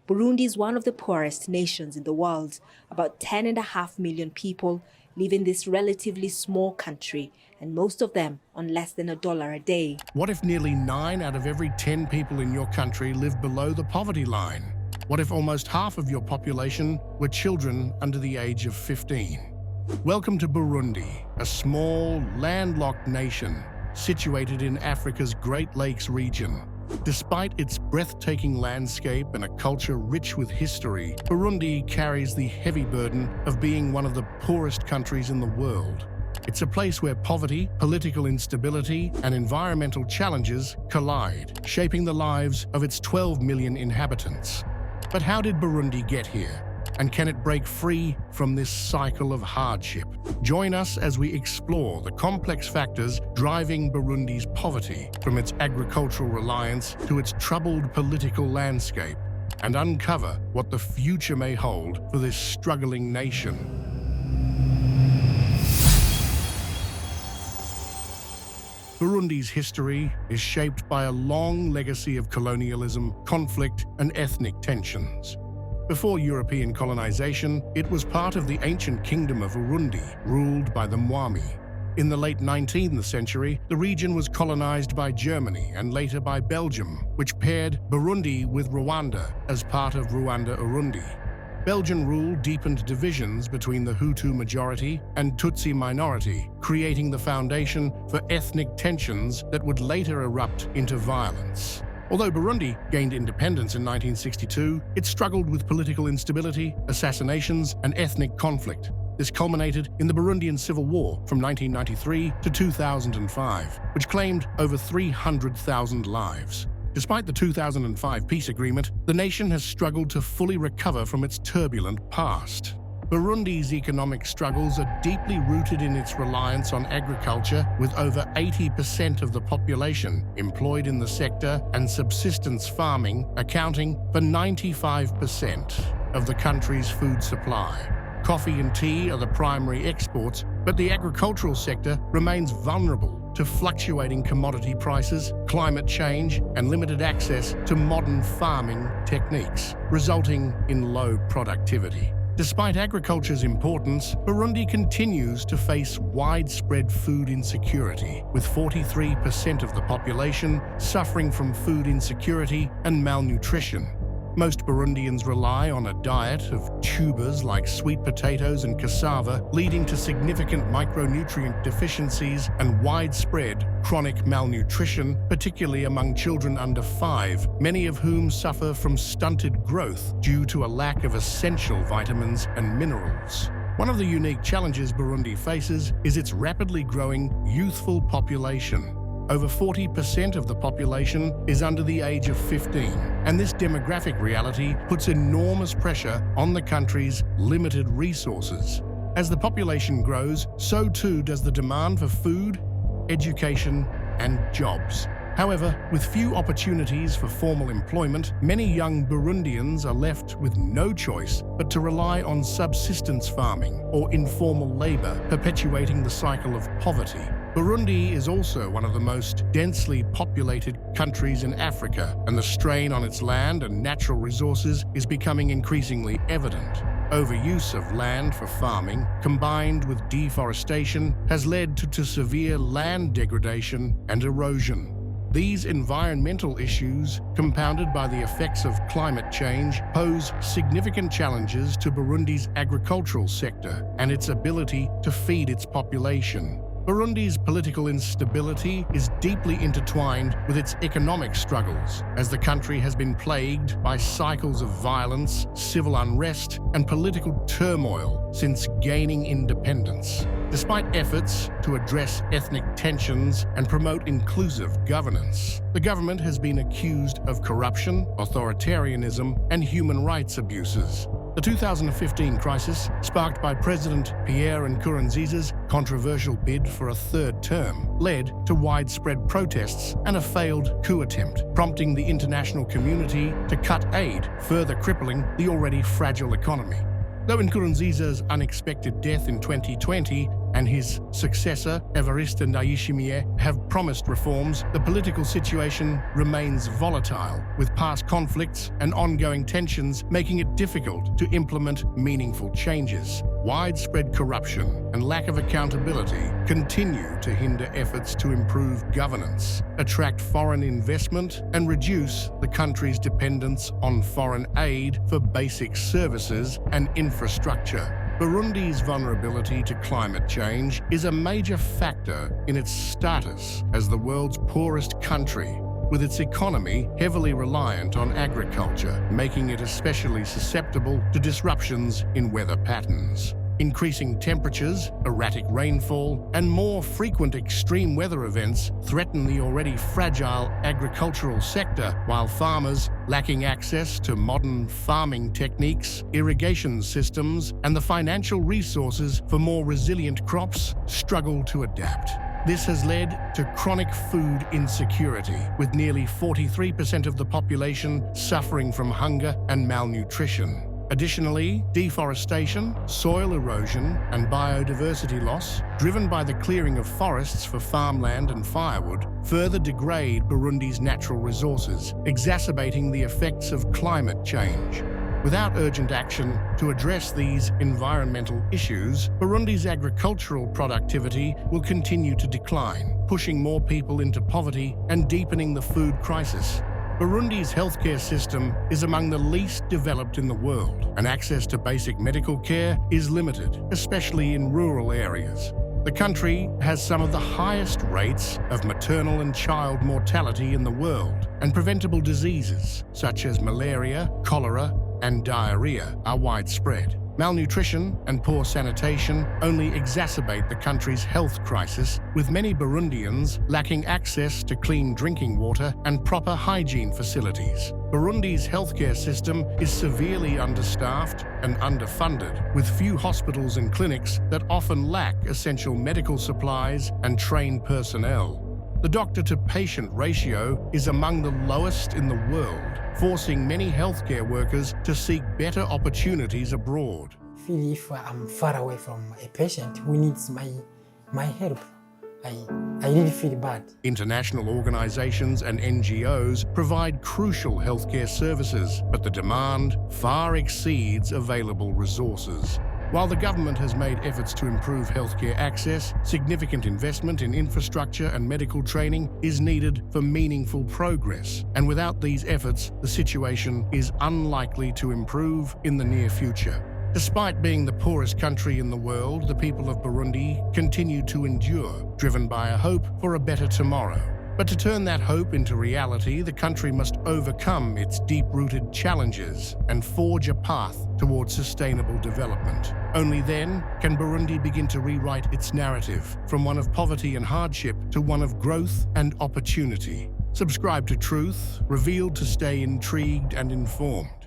Burundi is one of the poorest nations in the world. About 10.5 million people live in this relatively small country, and most of them on less than $1 a day. What if nearly 9 out of every 10 people in your country live below the poverty line? What if almost half of your population were children under the age of 15? Welcome to Burundi, a small, landlocked nation situated in Africa's Great Lakes region. Despite its breathtaking landscape and a culture rich with history, Burundi carries the heavy burden of being one of the poorest countries in the world. It's a place where poverty, political instability, and environmental challenges collide, shaping the lives of its 12 million inhabitants. But how did Burundi get here? And can it break free from this cycle of hardship? Join us as we explore the complex factors driving Burundi's poverty, from its agricultural reliance to its troubled political landscape, and uncover what the future may hold for this struggling nation. Burundi's history is shaped by a long legacy of colonialism, conflict, and ethnic tensions. Before European colonization, it was part of the ancient kingdom of Burundi, ruled by the Mwami. In the late 19th century, the region was colonized by Germany and later by Belgium, which paired Burundi with Rwanda as part of Rwanda-Urundi. Belgian rule deepened divisions between the Hutu majority and Tutsi minority, creating the foundation for ethnic tensions that would later erupt into violence. Although Burundi gained independence in 1962, it struggled with political instability, assassinations, and ethnic conflict. This culminated in the Burundian Civil War from 1993 to 2005, which claimed over 300,000 lives. Despite the 2005 peace agreement, the nation has struggled to fully recover from its turbulent past. Burundi's economic struggles are deeply rooted in its reliance on agriculture, with over 80% of the population employed in the sector and subsistence farming accounting for 95% of the country's food supply. Coffee and tea are the primary exports, but the agricultural sector remains vulnerable to fluctuating commodity prices, climate change, and limited access to modern farming techniques, resulting in low productivity. Despite agriculture's importance, Burundi continues to face widespread food insecurity, with 43% of the population suffering from food insecurity and malnutrition. Most Burundians rely on a diet of tubers like sweet potatoes and cassava, leading to significant micronutrient deficiencies and widespread chronic malnutrition, particularly among children under 5, many of whom suffer from stunted growth due to a lack of essential vitamins and minerals. One of the unique challenges Burundi faces is its rapidly growing youthful population. Over 40% of the population is under the age of 15, and this demographic reality puts enormous pressure on the country's limited resources. As the population grows, so too does the demand for food, education, and jobs. However, with few opportunities for formal employment, many young Burundians are left with no choice but to rely on subsistence farming or informal labor, perpetuating the cycle of poverty. Burundi is also one of the most densely populated countries in Africa, and the strain on its land and natural resources is becoming increasingly evident. Overuse of land for farming, combined with deforestation, has led to severe land degradation and erosion. These environmental issues, compounded by the effects of climate change, pose significant challenges to Burundi's agricultural sector and its ability to feed its population. Burundi's political instability is deeply intertwined with its economic struggles, as the country has been plagued by cycles of violence, civil unrest, and political turmoil since gaining independence. Despite efforts to address ethnic tensions and promote inclusive governance, the government has been accused of corruption, authoritarianism, and human rights abuses. The 2015 crisis, sparked by President Pierre Nkurunziza's controversial bid for a third term, led to widespread protests and a failed coup attempt, prompting the international community to cut aid, further crippling the already fragile economy. Though Nkurunziza's unexpected death in 2020 and his successor, Evariste Ndayishimiye, have promised reforms, the political situation remains volatile, with past conflicts and ongoing tensions making it difficult to implement meaningful changes. Widespread corruption and lack of accountability continue to hinder efforts to improve governance, attract foreign investment, and reduce the country's dependence on foreign aid for basic services and infrastructure. Burundi's vulnerability to climate change is a major factor in its status as the world's poorest country, with its economy heavily reliant on agriculture, making it especially susceptible to disruptions in weather patterns. Increasing temperatures, erratic rainfall, and more frequent extreme weather events threaten the already fragile agricultural sector, while farmers, lacking access to modern farming techniques, irrigation systems, and the financial resources for more resilient crops, struggle to adapt. This has led to chronic food insecurity, with nearly 43% of the population suffering from hunger and malnutrition. Additionally, deforestation, soil erosion, and biodiversity loss, driven by the clearing of forests for farmland and firewood, further degrade Burundi's natural resources, exacerbating the effects of climate change. Without urgent action to address these environmental issues, Burundi's agricultural productivity will continue to decline, pushing more people into poverty and deepening the food crisis. Burundi's healthcare system is among the least developed in the world, and access to basic medical care is limited, especially in rural areas. The country has some of the highest rates of maternal and child mortality in the world, and preventable diseases such as malaria, cholera, and diarrhea are widespread. Malnutrition and poor sanitation only exacerbate the country's health crisis, with many Burundians lacking access to clean drinking water and proper hygiene facilities. Burundi's healthcare system is severely understaffed and underfunded, with few hospitals and clinics that often lack essential medical supplies and trained personnel. The doctor-to-patient ratio is among the lowest in the world, forcing many healthcare workers to seek better opportunities abroad. Feel if I'm far away from a patient who needs my help, I really feel bad. International organizations and NGOs provide crucial healthcare services, but the demand far exceeds available resources. While the government has made efforts to improve healthcare access, significant investment in infrastructure and medical training is needed for meaningful progress. And without these efforts, the situation is unlikely to improve in the near future. Despite being the poorest country in the world, the people of Burundi continue to endure, driven by a hope for a better tomorrow. But to turn that hope into reality, the country must overcome its deep-rooted challenges and forge a path towards sustainable development. Only then can Burundi begin to rewrite its narrative from one of poverty and hardship to one of growth and opportunity. Subscribe to Truth, Revealed to stay intrigued and informed.